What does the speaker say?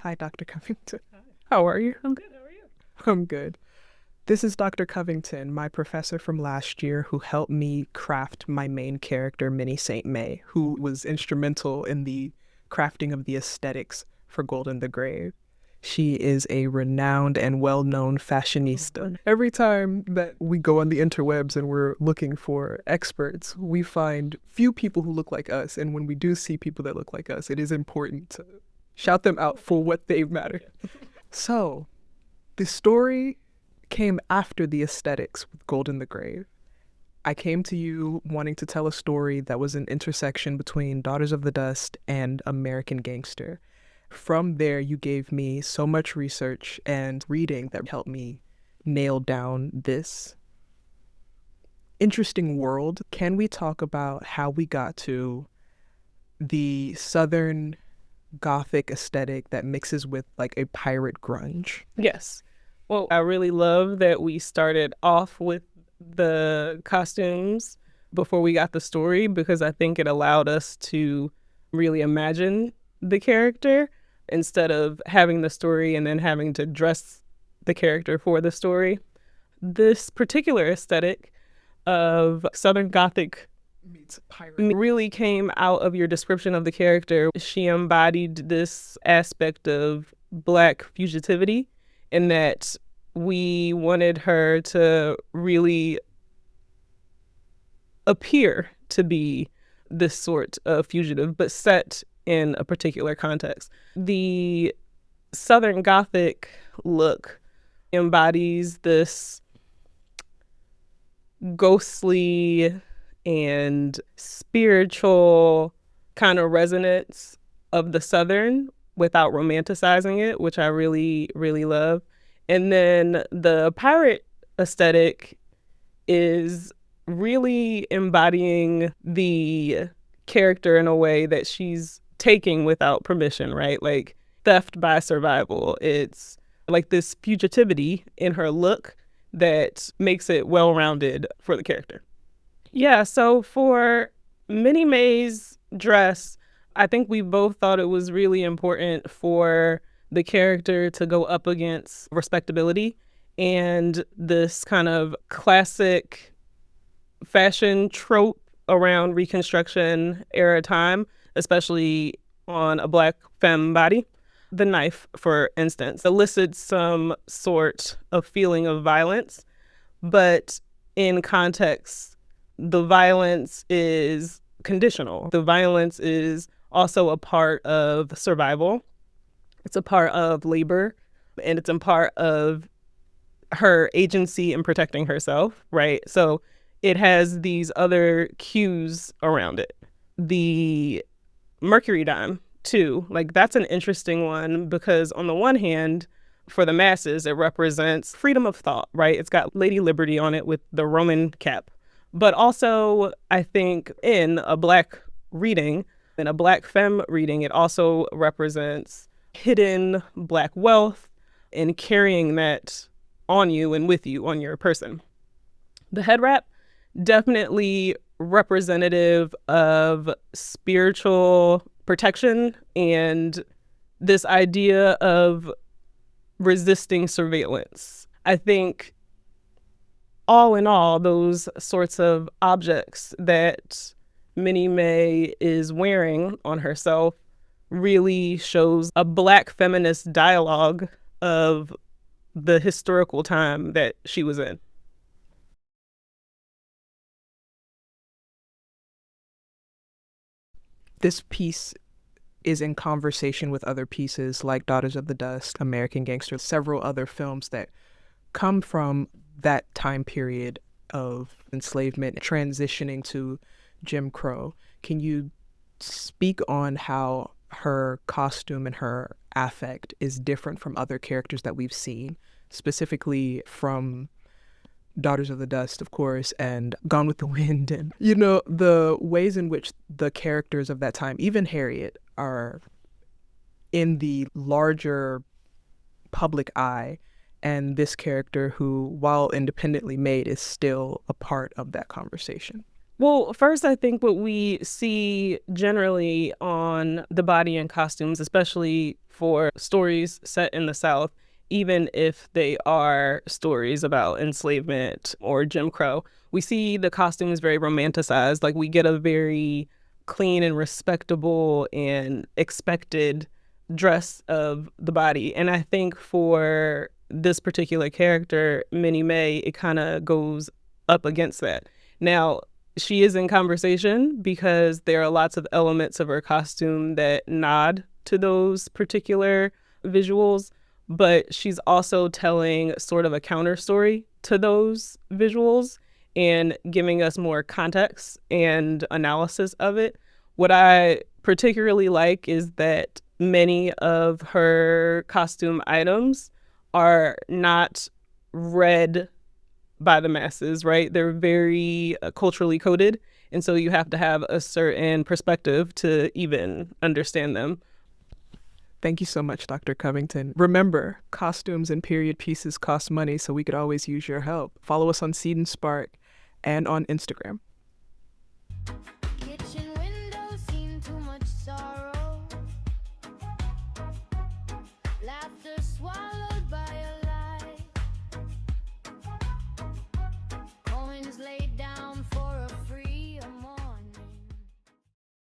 Hi, Dr. Covington. Hi. How are you? I'm good. How are you? I'm good. This is Dr. Covington, my professor from last year who helped me craft my main character, Minnie St. May, who was instrumental in the crafting of the aesthetics for Golden the Grave. She is a renowned and well-known fashionista. Every time that we go on the interwebs and we're looking for experts, we find few people who look like us. And when we do see people that look like us, it is important to shout them out for what they matter. So, the story came after the aesthetics with Golden the Grave. I came to you wanting to tell a story that was an intersection between Daughters of the Dust and American Gangster. From there, you gave me so much research and reading that helped me nail down this interesting world. Can we talk about how we got to the Southern Gothic aesthetic that mixes with like a pirate grunge? Yes. Well, I really love that we started off with the costumes before we got the story, because I think it allowed us to really imagine the character instead of having the story and then having to dress the character for the story. This particular aesthetic of Southern Gothic Meets pirate. really came out of your description of the character. She embodied this aspect of Black fugitivity, in that we wanted her to really appear to be this sort of fugitive, but set in a particular context. The Southern Gothic look embodies this ghostly and spiritual kind of resonance of the Southern without romanticizing it, which I really, really love. And then the pirate aesthetic is really embodying the character in a way that she's taking without permission, right? Like theft by survival. It's like this fugitivity in her look that makes it well-rounded for the character. Yeah, so for Minnie Mae's dress, I think we both thought it was really important for the character to go up against respectability and this kind of classic fashion trope around Reconstruction era time, especially on a Black femme body. The knife, for instance, elicits some sort of feeling of violence, but in context, the violence is conditional. The violence is also a part of survival. It's a part of labor, and it's a part of her agency in protecting herself, right? So it has these other cues around it. The mercury dime, too, like that's an interesting one, because on the one hand, for the masses, it represents freedom of thought, right? It's got Lady Liberty on it with the Roman cap. But also, I think in a Black reading, in a Black femme reading, it also represents hidden Black wealth and carrying that on you and with you on your person. The Headwrap, definitely representative of spiritual protection and this idea of resisting surveillance. I think all in all, those sorts of objects that Minnie Mae is wearing on herself really shows a Black feminist dialogue of the historical time that she was in. This piece is in conversation with other pieces like Daughters of the Dust, American Gangster, several other films that come from that time period of enslavement, transitioning to Jim Crow. Can you speak on how her costume and her affect is different from other characters that we've seen, specifically from Daughters of the Dust, of course, and Gone with the Wind, and, you know, the ways in which the characters of that time, even Harriet, are in the larger public eye, and this character who, while independently made, is still a part of that conversation? Well, first, I think what we see generally on the body and costumes, especially for stories set in the South, even if they are stories about enslavement or Jim Crow, we see the costumes very romanticized. Like we get a very clean and respectable and expected dress of the body. And I think for this particular character, Minnie Mae, it kind of goes up against that. Now, she is in conversation because there are lots of elements of her costume that nod to those particular visuals, but she's also telling sort of a counter story to those visuals and giving us more context and analysis of it. What I particularly like is that many of her costume items are not read by the masses, right? They're very culturally coded. And so you have to have a certain perspective to even understand them. Thank you so much, Dr. Covington. Remember, costumes and period pieces cost money, so we could always use your help. Follow us on Seed&Spark and on Instagram.